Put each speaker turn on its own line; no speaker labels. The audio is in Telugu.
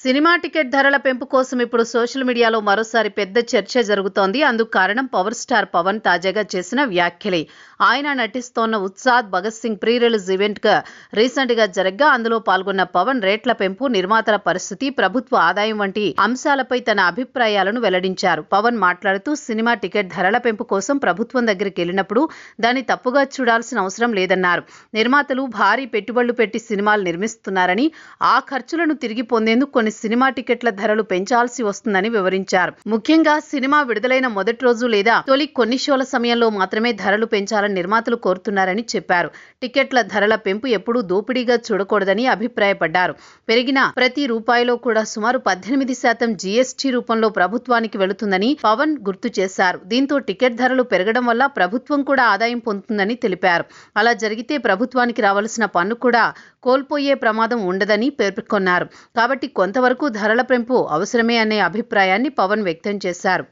సినిమా టికెట్ ధరల పెంపు కోసం ఇప్పుడు సోషల్ మీడియాలో మరోసారి పెద్ద చర్చ జరుగుతోంది. అందుకు కారణం పవర్ స్టార్ పవన్ తాజాగా చేసిన వ్యాఖ్యలే. ఆయన నటిస్తోన్న Ustaad Bhagat Singh pre release event recent గా జరగ్గా అందులో పాల్గొన్న పవన్ రేట్ల పెంపు, నిర్మాతల పరిస్థితి, ప్రభుత్వ ఆదాయం వంటి అంశాలపై తన అభిప్రాయాలను వెల్లడించారు. పవన్ మాట్లాడుతూ సినిమా టికెట్ ధరల పెంపు కోసం ప్రభుత్వం దగ్గరికి వెళ్ళినప్పుడు దాన్ని తప్పుగా చూడాల్సిన అవసరం లేదన్నారు. నిర్మాతలు భారీ పెట్టుబడులు పెట్టి సినిమాలు నిర్మిస్తున్నారని, ఆ ఖర్చులను తిరిగి పొందేందుకు కొన్ని సినిమా టికెట్ల ధరలు పెంచాల్సి వస్తుందని వివరించారు. ముఖ్యంగా సినిమా విడుదలైన మొదటి రోజు లేదా తొలి కొన్ని షోల సమయంలో మాత్రమే ధరలు పెంచాలని నిర్మాతలు కోరుతున్నారని చెప్పారు. టికెట్ల ధరల పెంపు ఎప్పుడూ దోపిడీగా చూడకూడదని అభిప్రాయపడ్డారు. పెరిగిన ప్రతి రూపాయిలో కూడా సుమారు 18% జీఎస్టీ రూపంలో ప్రభుత్వానికి వెళుతుందని పవన్ గుర్తు చేశారు. దీంతో టికెట్ ధరలు పెరగడం వల్ల ప్రభుత్వం కూడా ఆదాయం పొందుతుందని తెలిపారు. అలా జరిగితే ప్రభుత్వానికి రావాల్సిన పన్ను కూడా కోల్పోయే ప్రమాదం ఉండదని పేర్కొన్నారు. కాబట్టి కొంతవరకు ధరల పెంపు అవసరమే అనే అభిప్రాయాన్ని పవన్ వ్యక్తం చేశారు.